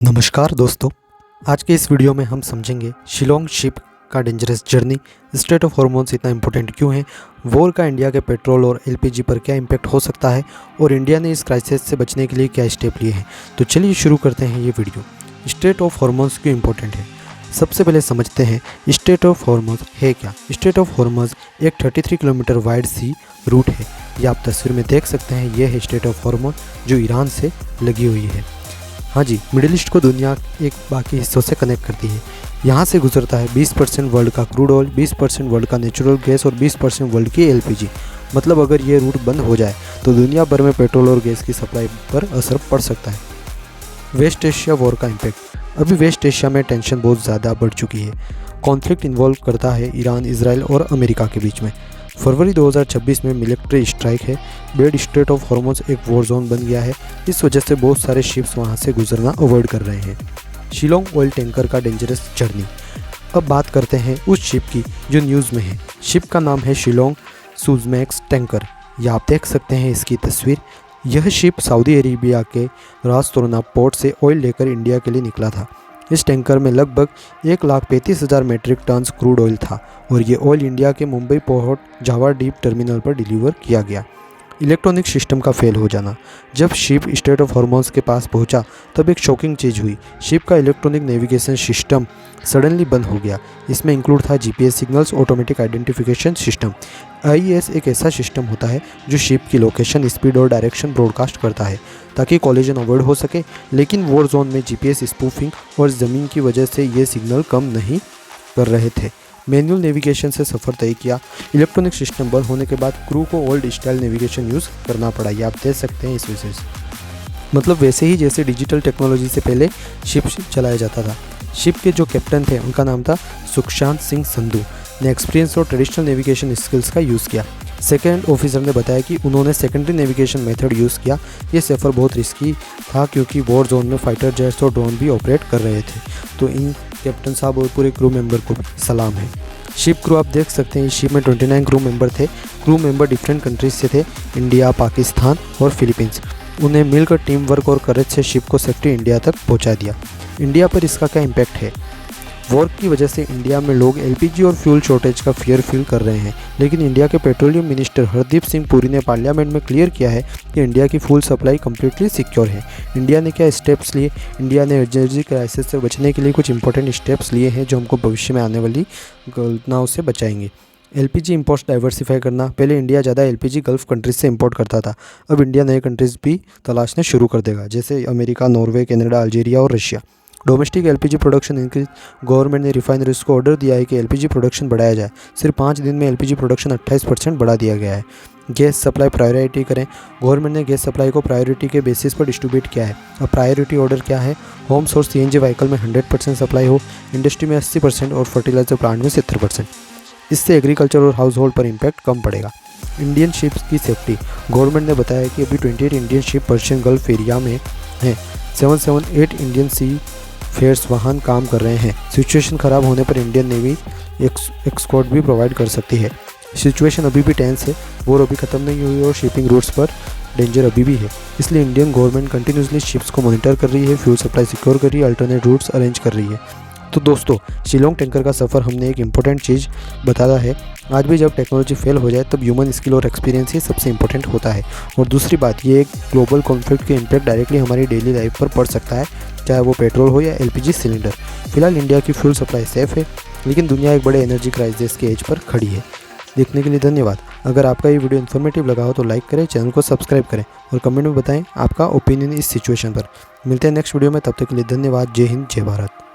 नमस्कार दोस्तों, आज के इस वीडियो में हम समझेंगे शिलोंग शिप का dangerous journey, straight of hormones इतना इंपॉर्टेंट क्यों है, वॉर का इंडिया के पेट्रोल और एलपीजी पर क्या इम्पैक्ट हो सकता है और इंडिया ने इस क्राइसिस से बचने के लिए क्या स्टेप लिए हैं। तो चलिए शुरू करते हैं ये वीडियो। स्ट्रेट ऑफ हॉर्मोन्स क्यों इंपॉर्टेंट है, सबसे पहले समझते हैं स्ट्रेट ऑफ हॉर्मोन्स है क्या। स्ट्रेट ऑफ हॉर्मोन्स एक 33 किलोमीटर वाइड सी रूट है। ये आप तस्वीर में देख सकते हैं, ये है स्ट्रेट ऑफ हॉर्मोन जो ईरान से लगी हुई है। हाँ जी, मिडिल ईस्ट को दुनिया एक बाकी हिस्सों से कनेक्ट करती है। यहाँ से गुजरता है 20% वर्ल्ड का क्रूड ऑयल, 20% वर्ल्ड का नेचुरल गैस और 20% वर्ल्ड की एलपीजी। मतलब अगर ये रूट बंद हो जाए तो दुनिया भर में पेट्रोल और गैस की सप्लाई पर असर पड़ सकता है। वेस्ट एशिया वॉर का इम्पैक्ट, अभी वेस्ट एशिया में टेंशन बहुत ज़्यादा बढ़ चुकी है। कॉन्फ्लिक्ट इन्वॉल्व करता है ईरान, इजराइल और अमेरिका के बीच में। फरवरी 2026 में मिलिट्री स्ट्राइक है। बेड स्ट्रेट ऑफ हॉर्मोन्स एक वॉर जोन बन गया है। इस वजह से बहुत सारे शिप्स वहां से गुजरना अवॉइड कर रहे हैं। शिलोंग ऑयल टैंकर का डेंजरस जर्नी। अब बात करते हैं उस शिप की जो न्यूज़ में है। शिप का नाम है शिलोंग सुजमैक्स टैंकर। यह आप देख सकते हैं इसकी तस्वीर। यह शिप सऊदी अरेबिया के रास तोरना पोर्ट से ऑयल लेकर इंडिया के लिए निकला था। इस टैंकर में लगभग 1,35,000 मीट्रिक टन क्रूड ऑयल था और ये ऑयल इंडिया के मुंबई पोर्ट जावा डीप टर्मिनल पर डिलीवर किया गया। इलेक्ट्रॉनिक सिस्टम का फेल हो जाना। जब शिप स्ट्रेट ऑफ हॉर्मोन्स के पास पहुंचा तब एक शॉकिंग चीज़ हुई। शिप का इलेक्ट्रॉनिक नेविगेशन सिस्टम सडनली बंद हो गया। इसमें इंक्लूड था GPS signals, automatic identification system. IES एक ऐसा सिस्टम होता है जो शिप की लोकेशन, स्पीड और डायरेक्शन ब्रॉडकास्ट करता है ताकि कॉलिजन अवॉइड हो सके। लेकिन वॉर जोन में जीपीएस स्पूफिंग और ज़मीन की वजह से ये सिग्नल कम नहीं कर रहे थे। मैनुअल नेविगेशन से सफ़र तय किया। इलेक्ट्रॉनिक सिस्टम बंद होने के बाद क्रू को ओल्ड स्टाइल नेविगेशन यूज़ करना पड़ा। ये आप देख सकते हैं इस वजह से, मतलब वैसे ही जैसे डिजिटल टेक्नोलॉजी से पहले शिप चलाया जाता था। शिप के जो कैप्टन थे उनका नाम था सुखशांत सिंह संधू ने एक्सपीरियंस और ट्रेडिशनल नेविगेशन स्किल्स का यूज़ किया। सेकेंड ऑफिसर ने बताया कि उन्होंने सेकेंडरी नेविगेशन मेथड यूज़ किया। ये सफ़र बहुत रिस्की था क्योंकि वॉर जोन में फाइटर जेट्स और ड्रोन भी ऑपरेट कर रहे थे। तो इन कैप्टन साहब और पूरे क्रू मेंबर को भी सलाम है। शिप क्रू आप देख सकते हैं, इस शिप में 29 क्रू मेंबर थे। क्रू मेंबर डिफरेंट कंट्रीज से थे, इंडिया, पाकिस्तान और फिलीपींस। उन्हें मिलकर टीम वर्क और करेज से शिप को सेफ्टी इंडिया तक पहुंचा दिया। इंडिया पर इसका क्या इम्पैक्ट है। वॉर की वजह से इंडिया में लोग एलपीजी और फ्यूल शॉर्टेज का फियर फील कर रहे हैं, लेकिन इंडिया के पेट्रोलियम मिनिस्टर हरदीप सिंह पुरी ने पार्लियामेंट में क्लियर किया है कि इंडिया की फुल सप्लाई कम्प्लीटली सिक्योर है। इंडिया ने क्या स्टेप्स लिए, इंडिया ने एनर्जी क्राइसिस से बचने के लिए कुछ इंपॉर्टेंट स्टेप्स लिए हैं जो हमको भविष्य में आने वाली घटनाओं से बचाएंगे। एलपीजी इंपोर्ट्स डाइवर्सिफाई करना। पहले इंडिया ज़्यादा एलपीजी गल्फ कंट्रीज से इंपोर्ट करता था, अब इंडिया नए कंट्रीज भी तलाशने शुरू कर देगा, जैसे अमेरिका, नॉर्वे, कनाडा, अल्जीरिया और Russia. Domestic LPG production increase. Government ने रिफाइनरीज को ऑर्डर दिया है कि एलपीजी प्रोडक्शन बढ़ाया जाए। सिर्फ 5 दिन में एलपीजी प्रोडक्शन 28% बढ़ा दिया गया है। गैस सप्लाई प्रायोरिटी करें। गवर्नमेंट ने गैस सप्लाई को प्रायोरिटी के बेसिस पर डिस्ट्रीब्यूट किया है। अब प्रायोरिटी ऑर्डर क्या है, होम सोर्स सीएनजी व्हीकल में 100% सप्लाई हो, इंडस्ट्री में 80% और फर्टिलाइजर प्लांट में 70%। इससे एग्रीकल्चर और हाउस होल्ड पर इम्पैक्ट कम पड़ेगा। इंडियन शिप्स की सेफ्टी। गवर्नमेंट ने बताया कि अभी 28 Indian ship Persian gulf area में हैं। 778 इंडियन सी फेयर्स वाहन काम कर रहे हैं। सिचुएशन ख़राब होने पर इंडियन नेवी एस्कॉर्ट भी प्रोवाइड कर सकती है। सिचुएशन अभी भी टेंस है, वॉर अभी ख़त्म नहीं हुई और शिपिंग रूट्स पर डेंजर अभी भी है। इसलिए इंडियन गवर्नमेंट कंटिन्यूसली शिप्स को मॉनिटर कर रही है, फ्यूल सप्लाई सिक्योर कर रही है, अल्टरनेट रूट्स अरेंज कर रही है। तो दोस्तों, शिलोंग टैंकर का सफ़र हमने एक इंपॉर्टेंट चीज़ बताया है। आज भी जब टेक्नोलॉजी फेल हो जाए तब ह्यूमन स्किल और एक्सपीरियंस ही सबसे इंपॉर्टेंट होता है। और दूसरी बात, ये एक ग्लोबल कॉन्फ्लिक्ट के इम्पैक्ट डायरेक्टली हमारी डेली लाइफ पर पड़ सकता है, चाहे वो पेट्रोल हो या एलपीजी सिलेंडर। फिलहाल इंडिया की फ्यूल सप्लाई सेफ है, लेकिन दुनिया एक बड़े एनर्जी क्राइसिस के एज पर खड़ी है। देखने के लिए धन्यवाद। अगर आपका ये वीडियो इन्फॉर्मेटिव लगा हो तो लाइक करें, चैनल को सब्सक्राइब करें और कमेंट में बताएं आपका ओपिनियन इस सिचुएशन पर। मिलते हैं नेक्स्ट वीडियो में, तब तक के लिए धन्यवाद। जय हिंद, जय भारत।